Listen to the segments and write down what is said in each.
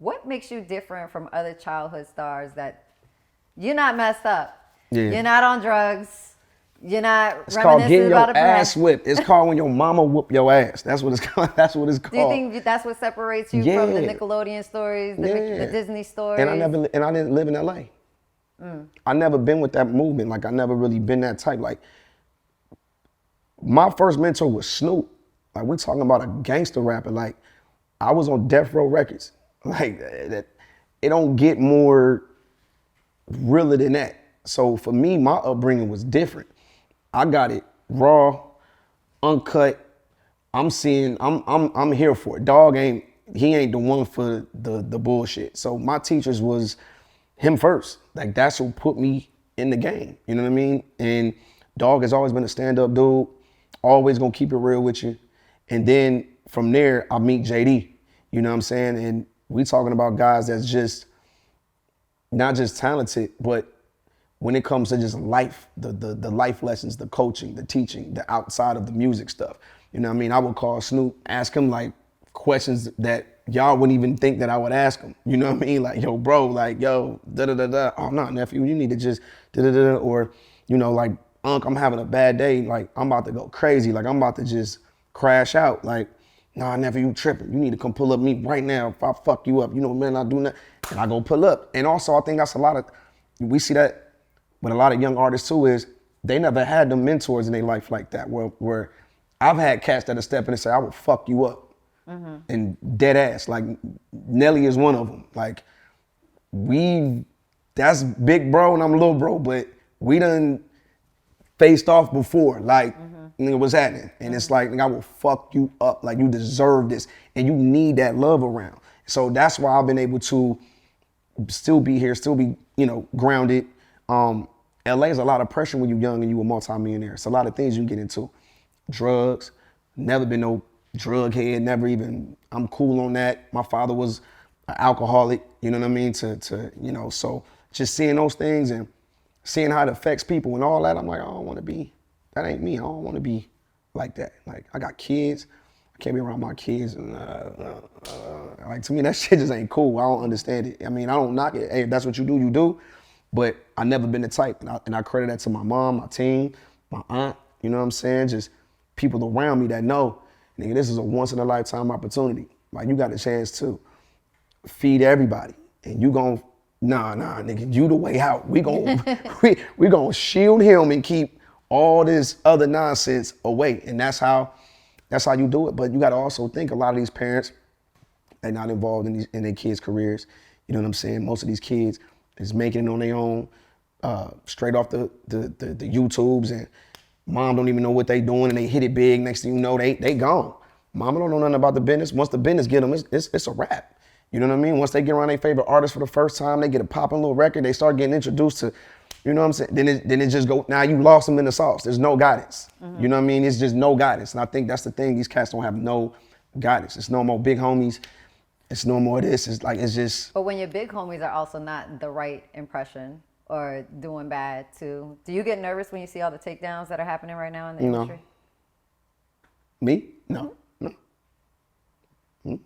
What makes you different from other childhood stars that you're not messed up? Yeah. You're not on drugs. You're not It's called reminiscing getting about your a ass past. whipped. It's called when your mama whoop your ass. That's what it's called. That's what it's Do you called. think that's what separates you Yeah. from the Nickelodeon stories, the Disney stories? And I didn't live in LA. I never been with that movement. Like I never really been that type. Like my first mentor was Snoop. Like we talking about a gangster rapper. Like I was on Death Row Records. Like that, it don't get more realer than that. So for me, my upbringing was different. I got it raw, uncut. I'm here for it. He ain't the one for the bullshit. So my teachers was him first. Like that's who put me in the game. You know what I mean? And Dog has always been a stand-up dude, always gonna keep it real with you. And then from there, I meet JD. You know what I'm saying? And we talking about guys that's just not just talented, but when it comes to just life, the life lessons, the coaching, the teaching, the outside of the music stuff. You know what I mean? I would call Snoop, ask him like questions that y'all wouldn't even think that I would ask him. You know what I mean? Like, yo, bro, like, yo, da-da-da-da. Oh, no, nephew, you need to just da-da-da-da. Or, you know, like, Unc, I'm having a bad day. Like, I'm about to go crazy. Like, I'm about to just crash out. Like, nah, nephew, you tripping. You need to come pull up me right now if I fuck you up. You know, man, I do that. And I go pull up. And also, I think that's we see that with a lot of young artists too, is they never had them mentors in their life like that, where I've had cats that are stepping and say, I will fuck you up. And dead ass. Like Nelly is one of them. Like that's big bro and I'm little bro, but we done faced off before. Like, nigga, what's happening? And it's like, nigga, I will fuck you up. Like you deserve this. And you need that love around. So that's why I've been able to still be here, still be, you know, grounded. LA is a lot of pressure when you're young and you a multimillionaire. It's a lot of things you get into. Drugs, never been no drug head, never even, I'm cool on that. My father was an alcoholic, you know what I mean? You know, so just seeing those things and seeing how it affects people and all that, I'm like, I don't want to be, that ain't me. I don't want to be like that. Like, I got kids. I can't be around my kids. And, like, to me, that shit just ain't cool. I don't understand it. I mean, I don't knock it. Hey, if that's what you do, you do. But I never been the type. And I credit that to my mom, my team, my aunt, you know what I'm saying? Just people around me that know, nigga, this is a once in a lifetime opportunity. Like, you got a chance to feed everybody. And you gon', nah, nigga, you the way out. We gon' we gon' shield him and keep all this other nonsense away. And that's how you do it. But you gotta also think a lot of these parents, they're not involved in their kids' careers. You know what I'm saying? Most of these kids is making it on their own, straight off the YouTubes, and mom don't even know what they doing, and they hit it big. Next thing you know, they gone. Mama don't know nothing about the business. Once the business get them, it's a wrap. You know what I mean? Once they get around their favorite artist for the first time, they get a popping little record, they start getting introduced to, you know what I'm saying? Then it just go, now you lost them in the sauce. There's no guidance. You know what I mean? It's just no guidance. And I think that's the thing, these cats don't have no guidance. It's no more big homies. It's no more this. It's like, it's just. But when your big homies are also not the right impression or doing bad too, do you get nervous when you see all the takedowns that are happening right now in the industry? Me? No. I'm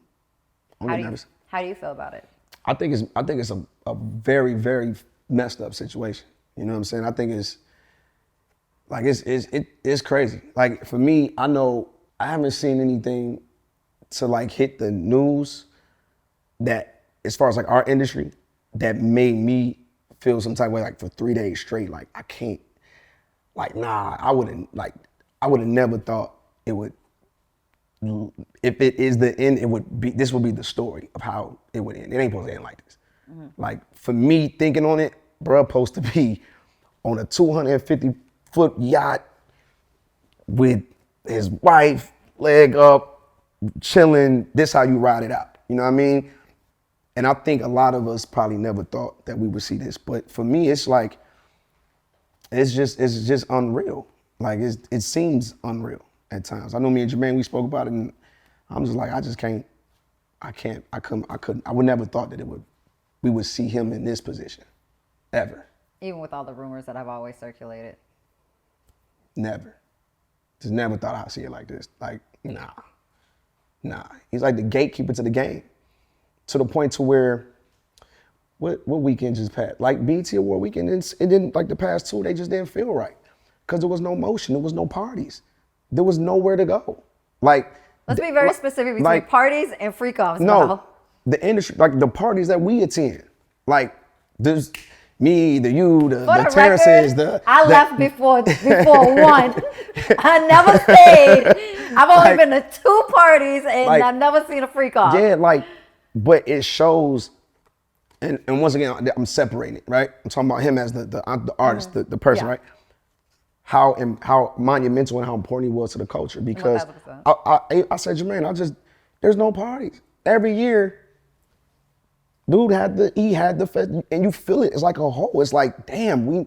not nervous. How do you feel about it? I think it's a very, very messed up situation. You know what I'm saying? I think it's like it's crazy. Like for me, I know I haven't seen anything to like hit the news that, as far as like our industry, that made me feel some type of way, like for 3 days straight. Like I can't, like nah, I would have never thought it would. If it is the end, this would be the story of how it would end. It ain't supposed to end like this. Like for me thinking on it, bruh, supposed to be on a 250-foot yacht with his wife, leg up, chilling. This how you ride it out. You know what I mean? And I think a lot of us probably never thought that we would see this. But for me, it's like, it's just unreal. Like it seems unreal at times. I know me and Jermaine, we spoke about it, and I'm just like, I would never thought that we would see him in this position, ever. Even with all the rumors that have always circulated. Never. Just never thought I'd see it like this. Like, nah. He's like the gatekeeper to the game. to the point to where, what weekend just passed? Like BT Award weekend, it didn't, like the past two, they just didn't feel right. Because there was no motion, there was no parties. There was nowhere to go. Like, let's be very specific between like, parties and freak offs. no, the industry, like the parties that we attend, like there's me, the Terrences, I left before one. I never stayed. I've only been to 2 parties and like, I've never seen a freak off. Yeah, like, but it shows, and once again, I'm separating it, right? I'm talking about him as the artist, the person, right? How monumental and how important he was to the culture, because I said, Jermaine, there's no parties. Every year, dude had the fest, and you feel it. It's like a hole. It's like, damn,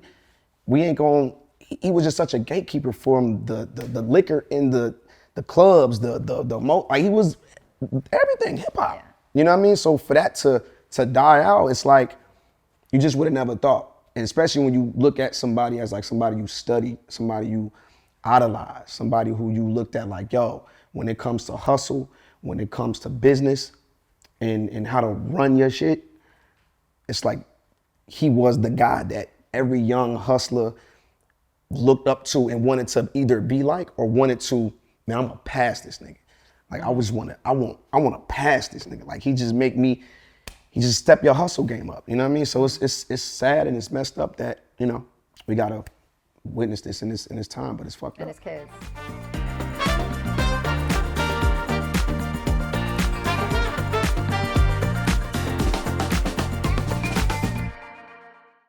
we ain't going. He was just such a gatekeeper for the liquor in the clubs, like he was everything hip hop. Yeah. You know what I mean? So for that to die out, it's like you just would have never thought. And especially when you look at somebody as like somebody you study, somebody you idolize, somebody who you looked at like, yo, when it comes to hustle, when it comes to business and how to run your shit, it's like he was the guy that every young hustler looked up to and wanted to either be like or wanted to, man, I'm gonna pass this nigga. Like I want to pass this nigga. Like he just step your hustle game up. You know what I mean? So it's sad and it's messed up that, we gotta witness this in this time, but it's fucked up. And his kids.